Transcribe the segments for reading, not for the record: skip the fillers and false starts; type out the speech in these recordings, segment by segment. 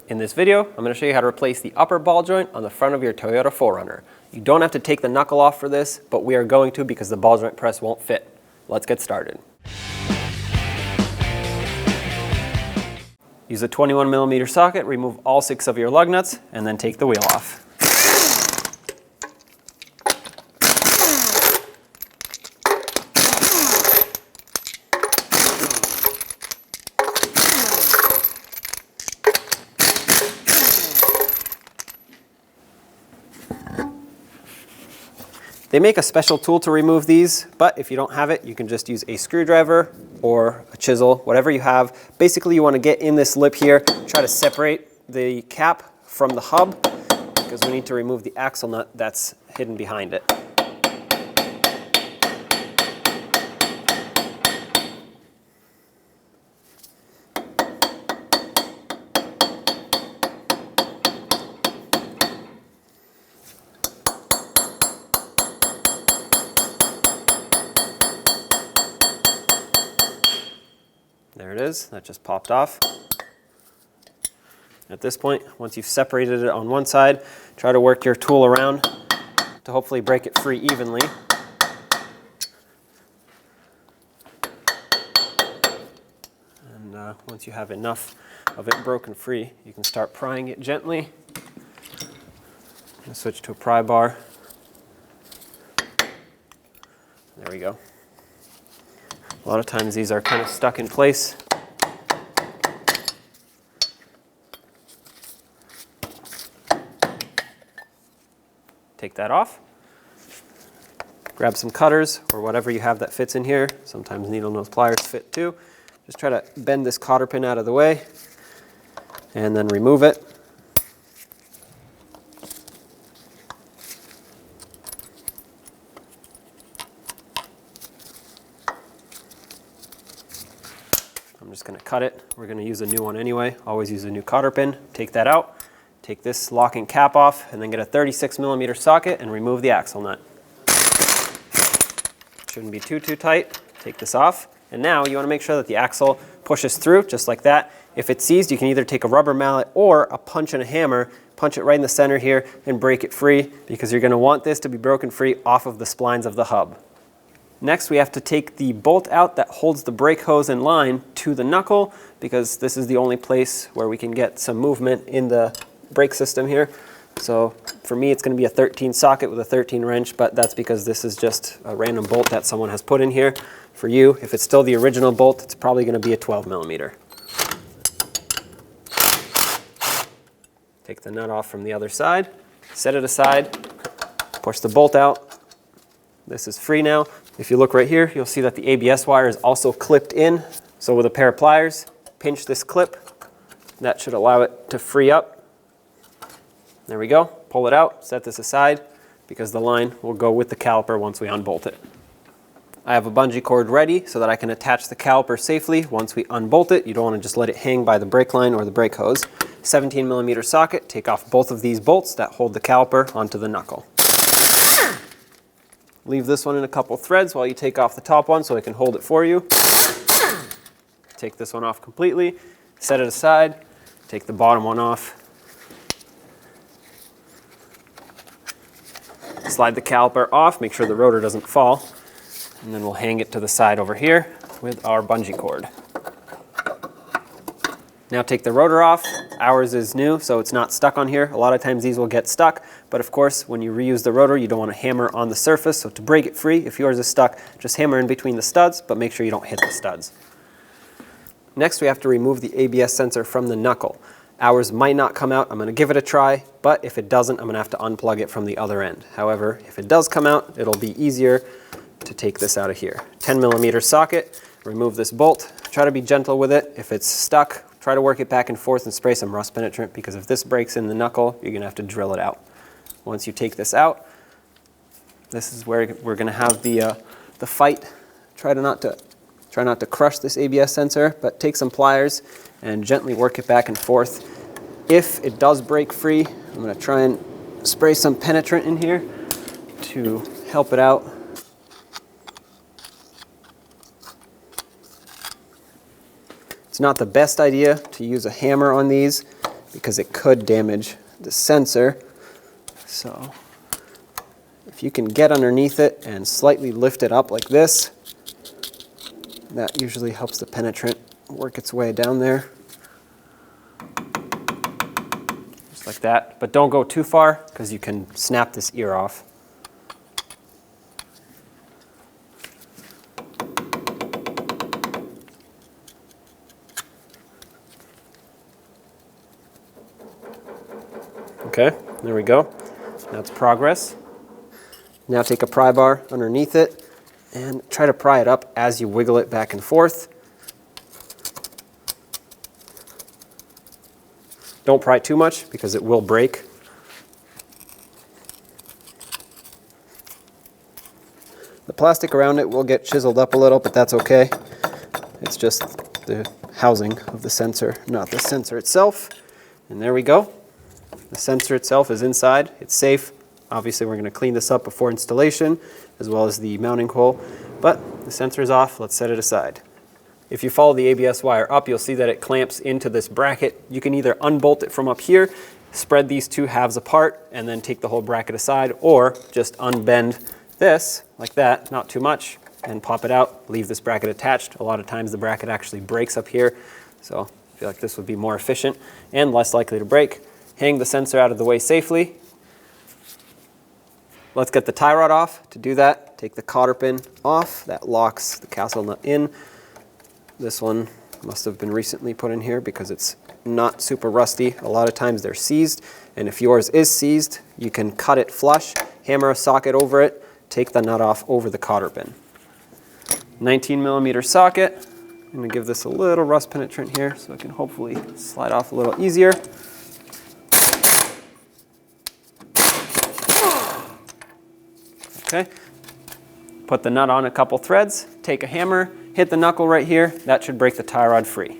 In this video, I'm going to show you how to replace the upper ball joint on the front of your Toyota 4Runner. You don't have to take the knuckle off for this, but we are going to because the ball joint press won't fit. Let's get started. Use a 21mm socket, remove all 6 of your lug nuts, and then take the wheel off. They make a special tool to remove these, but if you don't have it, you can just use a screwdriver or a chisel, whatever you have. Basically, you want to get in this lip here, try to separate the cap from the hub, because we need to remove the axle nut that's hidden behind it. There it is, that just popped off. At this point, once you've separated it on one side, try to work your tool around to hopefully break it free evenly. And once you have enough of it broken free, you can start prying it gently. And switch to a pry bar. There we go. A lot of times these are kind of stuck in place. Take that off. Grab some cutters or whatever you have that fits in here. Sometimes needle nose pliers fit too. Just try to bend this cotter pin out of the way and then remove it. I'm just going to cut it. We're going to use a new one anyway. Always use a new cotter pin. Take that out. Take this locking cap off and then get a 36mm socket and remove the axle nut. Shouldn't be too tight. Take this off. And now you want to make sure that the axle pushes through just like that. If it's seized, you can either take a rubber mallet or a punch and a hammer, punch it right in the center here and break it free, because you're going to want this to be broken free off of the splines of the hub. Next, we have to take the bolt out that holds the brake hose in line to the knuckle, because this is the only place where we can get some movement in the brake system here. So for me, it's going to be a 13 socket with a 13 wrench, but that's because this is just a random bolt that someone has put in here. For you, if it's still the original bolt, it's probably going to be a 12mm. Take the nut off from the other side, set it aside, push the bolt out. This is free now. If you look right here, you'll see that the ABS wire is also clipped in. So with a pair of pliers, pinch this clip. That should allow it to free up. There we go. Pull it out, set this aside, because the line will go with the caliper once we unbolt it. I have a bungee cord ready so that I can attach the caliper safely once we unbolt it. You don't want to just let it hang by the brake line or the brake hose. 17mm socket, take off both of these bolts that hold the caliper onto the knuckle. Leave this one in a couple threads while you take off the top one so it can hold it for you. Take this one off completely, set it aside, take the bottom one off. Slide the caliper off, make sure the rotor doesn't fall, and then we'll hang it to the side over here with our bungee cord. Now take the rotor off. Ours is new, so it's not stuck on here. A lot of times these will get stuck, but of course, when you reuse the rotor, you don't want to hammer on the surface. So to break it free, if yours is stuck, just hammer in between the studs, but make sure you don't hit the studs. Next, we have to remove the ABS sensor from the knuckle. Ours might not come out. I'm going to give it a try, but if it doesn't, I'm going to have to unplug it from the other end. However, if it does come out, it'll be easier to take this out of here. 10mm socket, remove this bolt. Try to be gentle with it. If it's stuck, try to work it back and forth and spray some rust penetrant, because if this breaks in the knuckle, you're going to have to drill it out. Once you take this out, this is where we're going to have the fight. Try not to crush this ABS sensor, but take some pliers and gently work it back and forth. If it does break free, I'm going to try and spray some penetrant in here to help it out. It's not the best idea to use a hammer on these, because it could damage the sensor. So if you can get underneath it and slightly lift it up like this, that usually helps the penetrant work its way down there. Just like that. But don't go too far because you can snap this ear off. Okay, there we go. That's progress. Now take a pry bar underneath it and try to pry it up as you wiggle it back and forth. Don't pry too much because it will break. The plastic around it will get chiseled up a little, but that's okay. It's just the housing of the sensor, not the sensor itself. And there we go. The sensor itself is inside. It's safe. Obviously, we're going to clean this up before installation, as well as the mounting hole. But the sensor is off. Let's set it aside. If you follow the ABS wire up, you'll see that it clamps into this bracket. You can either unbolt it from up here, spread these two halves apart, and then take the whole bracket aside, or just unbend this like that, not too much, and pop it out. Leave this bracket attached. A lot of times the bracket actually breaks up here, so I feel like this would be more efficient and less likely to break. Hang the sensor out of the way safely. Let's get the tie rod off. To do that, take the cotter pin off. That locks the castle nut in. This one must have been recently put in here because it's not super rusty. A lot of times they're seized, and if yours is seized, you can cut it flush, hammer a socket over it, take the nut off over the cotter pin. 19mm socket. I'm going to give this a little rust penetrant here so it can hopefully slide off a little easier. Okay, put the nut on a couple threads, take a hammer, hit the knuckle right here. That should break the tie rod free.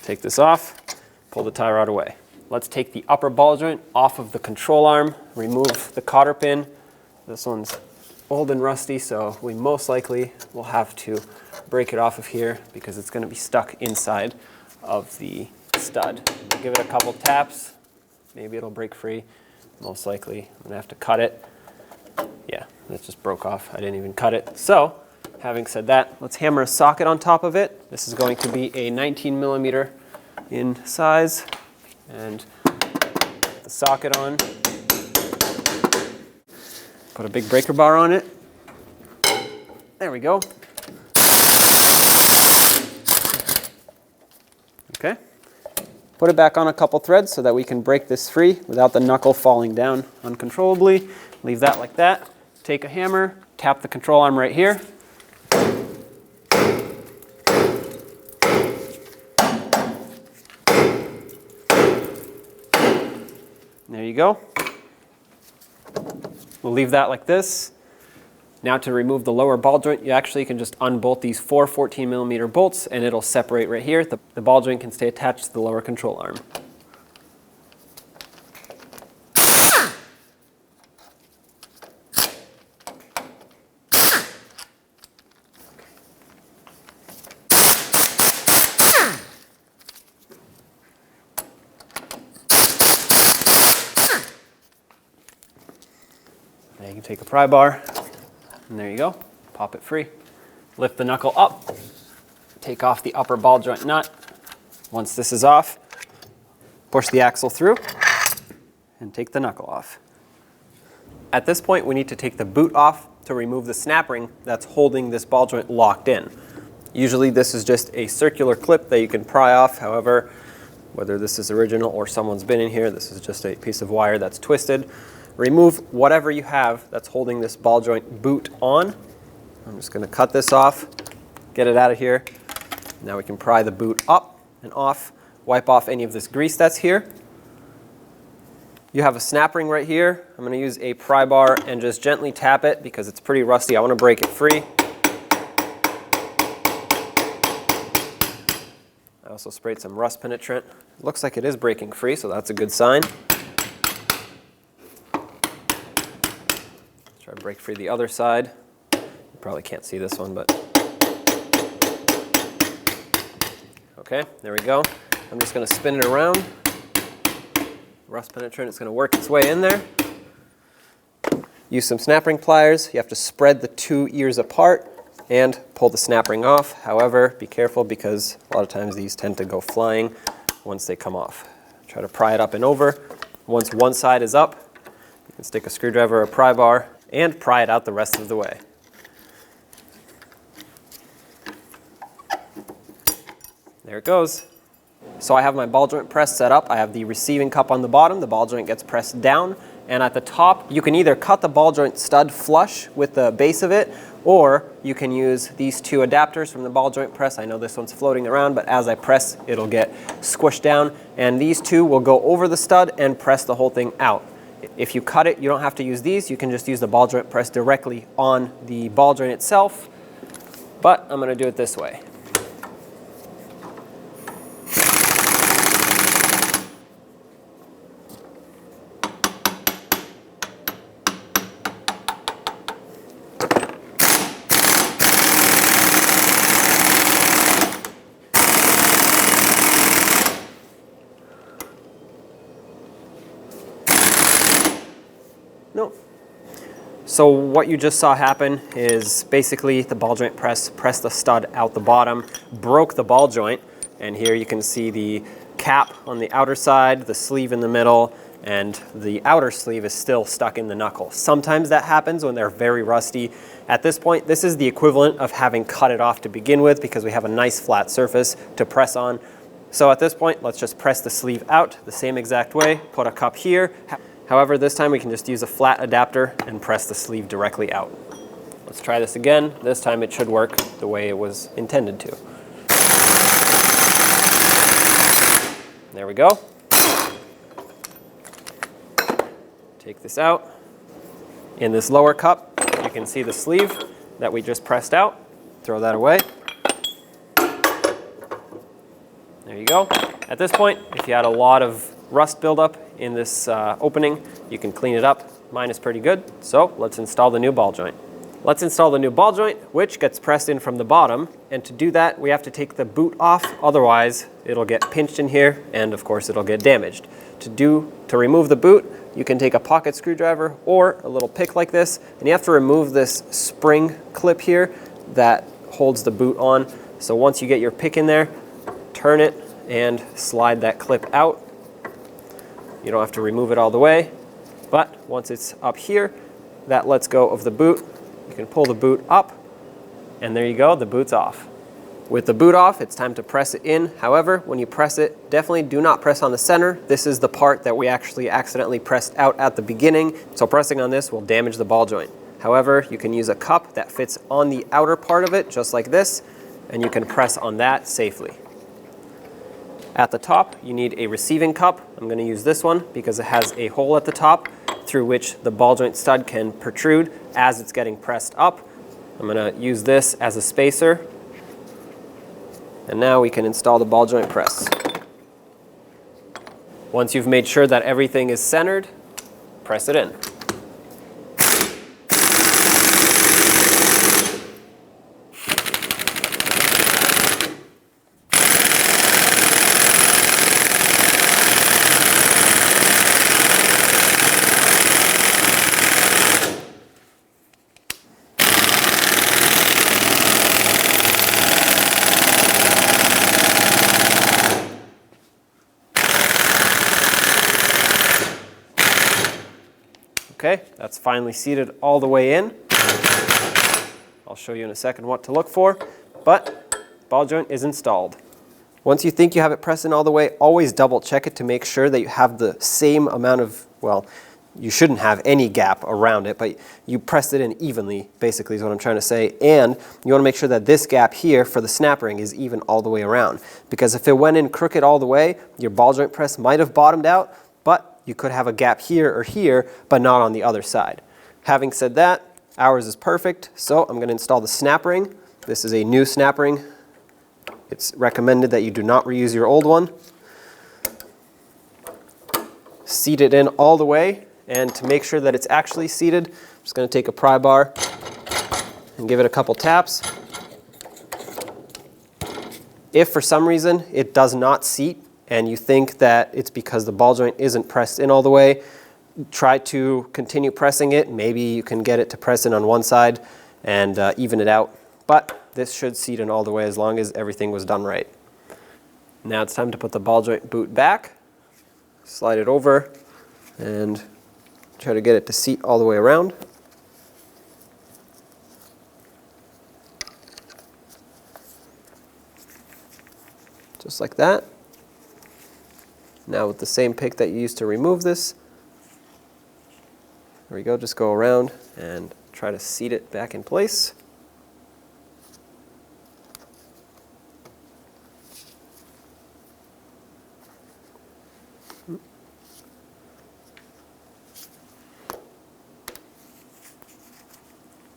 Take this off, pull the tie rod away. Let's take the upper ball joint off of the control arm, remove the cotter pin. This one's old and rusty, so we most likely will have to break it off of here because it's going to be stuck inside of the stud. Give it a couple taps, maybe it'll break free. Most likely I'm going to have to cut it. Yeah, that just broke off. I didn't even cut it. So, having said that, let's hammer a socket on top of it. This is going to be a 19mm in size, and put the socket on. Put a big breaker bar on it. There we go. Okay. Put it back on a couple threads so that we can break this free without the knuckle falling down uncontrollably. Leave that like that. Take a hammer, tap the control arm right here. There you go. We'll leave that like this. Now to remove the lower ball joint, you actually can just unbolt these 4 14mm bolts and it'll separate right here. The ball joint can stay attached to the lower control arm. Now you can take a pry bar, and there you go, pop it free. Lift the knuckle up, take off the upper ball joint nut. Once this is off, push the axle through, and take the knuckle off. At this point, we need to take the boot off to remove the snap ring that's holding this ball joint locked in. Usually this is just a circular clip that you can pry off. However, whether this is original or someone's been in here, this is just a piece of wire that's twisted. Remove whatever you have that's holding this ball joint boot on. I'm just going to cut this off, get it out of here. Now we can pry the boot up and off, wipe off any of this grease that's here. You have a snap ring right here. I'm going to use a pry bar and just gently tap it because it's pretty rusty. I want to break it free. I also sprayed some rust penetrant. It looks like it is breaking free, so that's a good sign. Try break free the other side. You probably can't see this one, but okay, there we go. I'm just going to spin it around. Rust penetrant is going to work its way in there. Use some snap ring pliers. You have to spread the two ears apart and pull the snap ring off. However, be careful because a lot of times these tend to go flying once they come off. Try to pry it up and over. Once one side is up, you can stick a screwdriver or a pry bar and pry it out the rest of the way. There it goes. So I have my ball joint press set up. I have the receiving cup on the bottom. The ball joint gets pressed down. And at the top, you can either cut the ball joint stud flush with the base of it, or you can use these two adapters from the ball joint press. I know this one's floating around, but as I press, it'll get squished down. And these two will go over the stud and press the whole thing out. If you cut it, you don't have to use these. You can just use the ball joint press directly on the ball joint itself. But I'm going to do it this way. No. So what you just saw happen is basically the ball joint pressed the stud out the bottom, broke the ball joint, and here you can see the cap on the outer side, the sleeve in the middle, and the outer sleeve is still stuck in the knuckle. Sometimes that happens when they're very rusty. At this point, this is the equivalent of having cut it off to begin with because we have a nice flat surface to press on. So at this point, let's just press the sleeve out the same exact way, put a cup here. However, this time we can just use a flat adapter and press the sleeve directly out. Let's try this again. This time it should work the way it was intended to. There we go. Take this out. In this lower cup, you can see the sleeve that we just pressed out. Throw that away. There you go. At this point, if you had a lot of rust buildup in this opening, you can clean it up. Mine is pretty good, so let's install the new ball joint. Let's install the new ball joint, which gets pressed in from the bottom, and to do that we have to take the boot off, otherwise it'll get pinched in here and of course it'll get damaged. To remove the boot, you can take a pocket screwdriver or a little pick like this, and you have to remove this spring clip here that holds the boot on. So once you get your pick in there, turn it and slide that clip out. You don't have to remove it all the way, but once it's up here, that lets go of the boot. You can pull the boot up, and there you go, the boot's off. With the boot off, it's time to press it in. However, when you press it, definitely do not press on the center. This is the part that we actually accidentally pressed out at the beginning, so pressing on this will damage the ball joint. However, you can use a cup that fits on the outer part of it, just like this, and you can press on that safely. At the top, you need a receiving cup. I'm going to use this one because it has a hole at the top through which the ball joint stud can protrude as it's getting pressed up. I'm going to use this as a spacer. And now we can install the ball joint press. Once you've made sure that everything is centered, press it in. Okay, that's finally seated all the way in. I'll show you in a second what to look for, but ball joint is installed. Once you think you have it pressed in all the way, always double check it to make sure that you have the same amount of, well, you shouldn't have any gap around it, but you pressed it in evenly, basically is what I'm trying to say. And you want to make sure that this gap here for the snap ring is even all the way around. Because if it went in crooked all the way, your ball joint press might have bottomed out, but you could have a gap here or here, but not on the other side. Having said that, ours is perfect, so I'm going to install the snap ring. This is a new snap ring. It's recommended that you do not reuse your old one. Seat it in all the way, and to make sure that it's actually seated, just going to take a pry bar and give it a couple taps. If for some reason it does not seat and you think that it's because the ball joint isn't pressed in all the way, try to continue pressing it. Maybe you can get it to press in on one side and even it out. But this should seat in all the way as long as everything was done right. Now it's time to put the ball joint boot back, slide it over, and try to get it to seat all the way around. Just like that. Now with the same pick that you used to remove this, there we go, just go around and try to seat it back in place.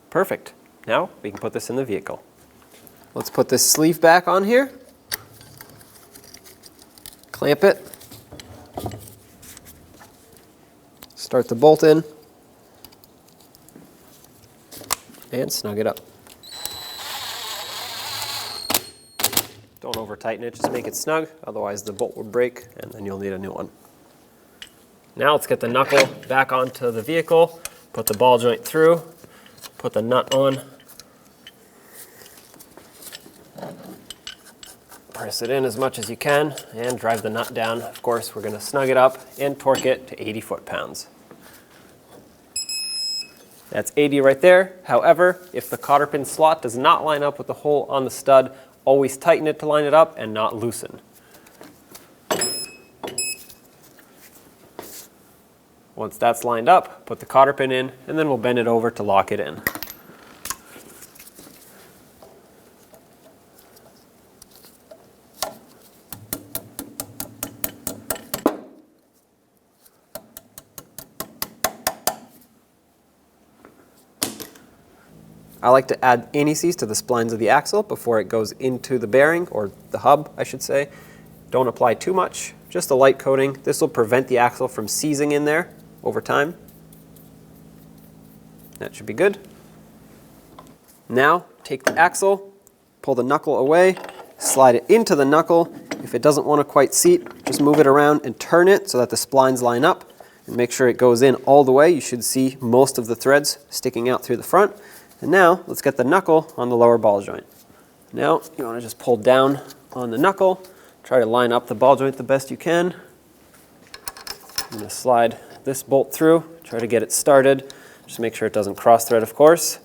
Perfect. Now we can put this in the vehicle. Let's put this sleeve back on here. Clamp it. Start the bolt in. And snug it up. Don't over tighten it, just make it snug, otherwise the bolt will break and then you'll need a new one. Now let's get the knuckle back onto the vehicle, put the ball joint through, put the nut on, press it in as much as you can, and drive the nut down. Of course, we're going to snug it up and torque it to 80 foot-pounds. That's 80 right there. However, if the cotter pin slot does not line up with the hole on the stud, always tighten it to line it up and not loosen. Once that's lined up, put the cotter pin in, and then we'll bend it over to lock it in. I like to add anti-seize to the splines of the axle before it goes into the bearing, or the hub, I should say. Don't apply too much, just a light coating. This will prevent the axle from seizing in there over time. That should be good. Now, take the axle, pull the knuckle away, slide it into the knuckle. If it doesn't want to quite seat, just move it around and turn it so that the splines line up, and make sure it goes in all the way. You should see most of the threads sticking out through the front. And now, let's get the knuckle on the lower ball joint. Now, you want to just pull down on the knuckle, try to line up the ball joint the best you can. I'm going to slide this bolt through, try to get it started. Just make sure it doesn't cross thread, of course.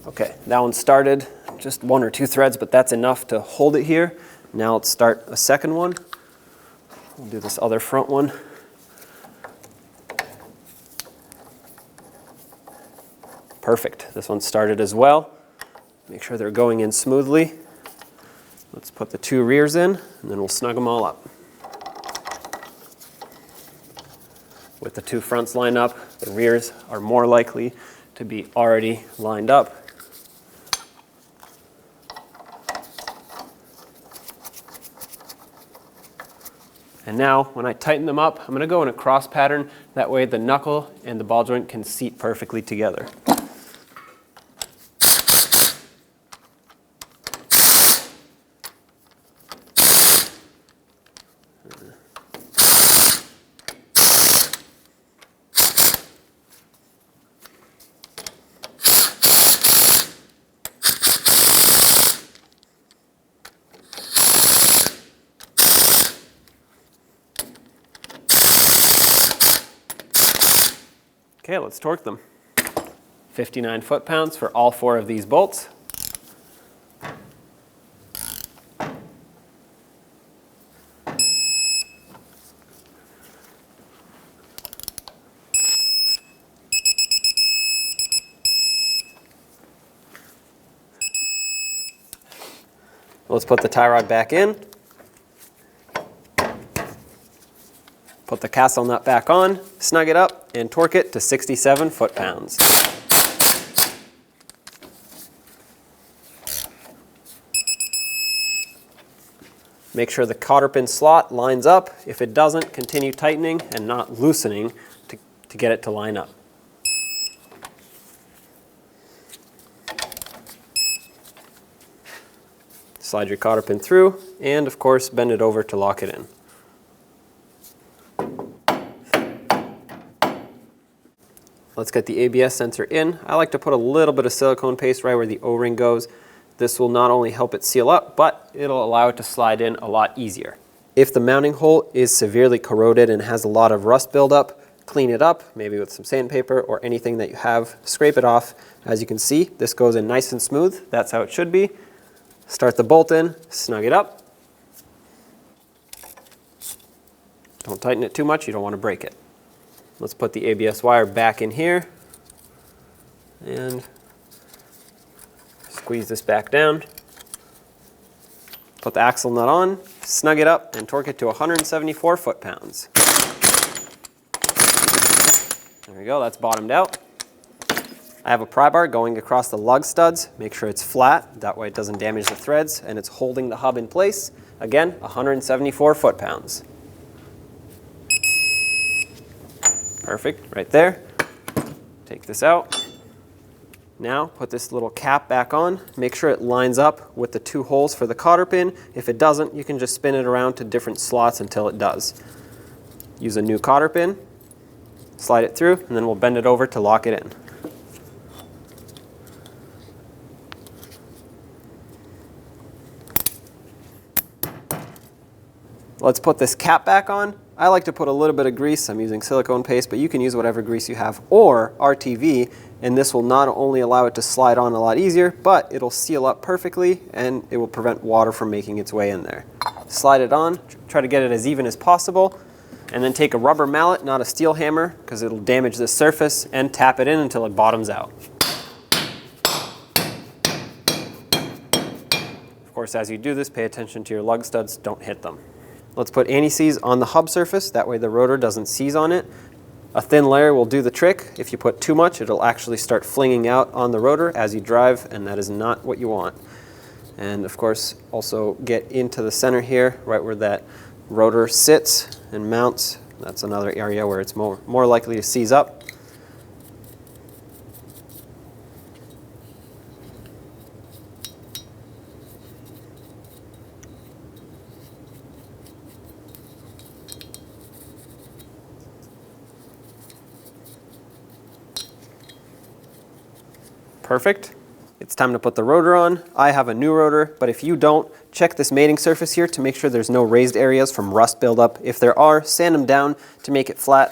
Okay, that one started, just 1 or 2 threads, but that's enough to hold it here. Now let's start a second one. We'll do this other front one. Perfect. This one started as well. Make sure they're going in smoothly. Let's put the 2 rears in, and then we'll snug them all up. With the 2 fronts lined up, the rears are more likely to be already lined up. And now, when I tighten them up, I'm going to go in a cross pattern. That way the knuckle and the ball joint can seat perfectly together. Okay, let's torque them. 59 foot-pounds for all 4 of these bolts. Let's put the tie rod back in. Put the castle nut back on, snug it up, and torque it to 67 foot-pounds. Make sure the cotter pin slot lines up. If it doesn't, continue tightening and not loosening to get it to line up. Slide your cotter pin through, and of course bend it over to lock it in. Let's get the ABS sensor in. I like to put a little bit of silicone paste right where the O-ring goes. This will not only help it seal up, but it'll allow it to slide in a lot easier. If the mounting hole is severely corroded and has a lot of rust buildup, clean it up, maybe with some sandpaper or anything that you have. Scrape it off. As you can see, this goes in nice and smooth. That's how it should be. Start the bolt in, snug it up. Don't tighten it too much, you don't want to break it. Let's put the ABS wire back in here and squeeze this back down. Put the axle nut on, snug it up, and torque it to 174 foot-pounds. There we go, that's bottomed out. I have a pry bar going across the lug studs. Make sure it's flat, that way it doesn't damage the threads, and it's holding the hub in place. Again, 174 foot-pounds. Perfect, right there. Take this out. Now, put this little cap back on. Make sure it lines up with the two holes for the cotter pin. If it doesn't, you can just spin it around to different slots until it does. Use a new cotter pin, slide it through, and then we'll bend it over to lock it in. Let's put this cap back on. I like to put a little bit of grease. I'm using silicone paste, but you can use whatever grease you have, or RTV, and this will not only allow it to slide on a lot easier, but it'll seal up perfectly and it will prevent water from making its way in there. Slide it on, try to get it as even as possible, and then take a rubber mallet, not a steel hammer, because it'll damage this surface, and tap it in until it bottoms out. Of course, as you do this, pay attention to your lug studs, don't hit them. Let's put anti-seize on the hub surface, that way the rotor doesn't seize on it. A thin layer will do the trick. If you put too much, it'll actually start flinging out on the rotor as you drive, and that is not what you want. And of course, also get into the center here, right where that rotor sits and mounts. That's another area where it's more likely to seize up. Perfect. It's time to put the rotor on. I have a new rotor, but if you don't, check this mating surface here to make sure there's no raised areas from rust buildup. If there are, sand them down to make it flat.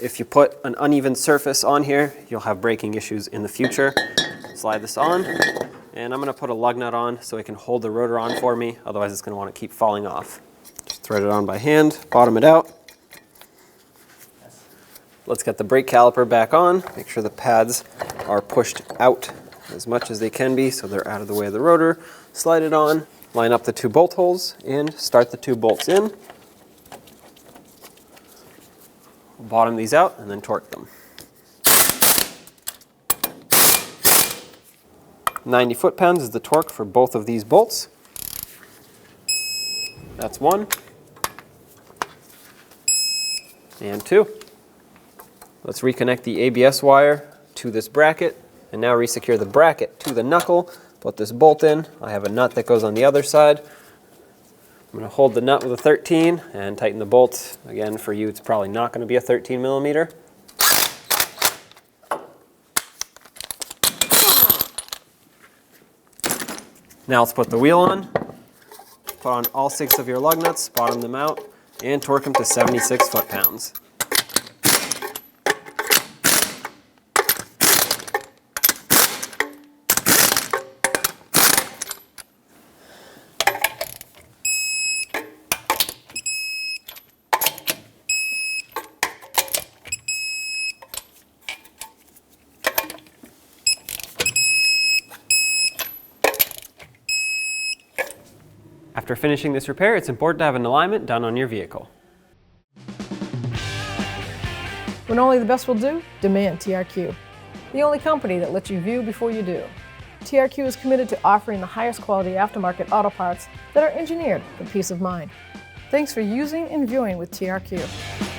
If you put an uneven surface on here, you'll have braking issues in the future. Slide this on, and I'm going to put a lug nut on so it can hold the rotor on for me, otherwise it's going to want to keep falling off. Just thread it on by hand, bottom it out. Let's get the brake caliper back on. Make sure the pads are pushed out as much as they can be so they're out of the way of the rotor. Slide it on, line up the two bolt holes, and start the two bolts in. Bottom these out and then torque them. 90 foot-pounds is the torque for both of these bolts. That's one. And two. Let's reconnect the ABS wire to this bracket, and now resecure the bracket to the knuckle. Put this bolt in. I have a nut that goes on the other side. I'm going to hold the nut with a 13 and tighten the bolt. Again, for you, it's probably not going to be a 13 millimeter. Now let's put the wheel on. Put on all 6 of your lug nuts, bottom them out, and torque them to 76 foot-pounds. After finishing this repair, it's important to have an alignment done on your vehicle. When only the best will do, demand TRQ. The only company that lets you view before you do. TRQ is committed to offering the highest quality aftermarket auto parts that are engineered for peace of mind. Thanks for using and viewing with TRQ.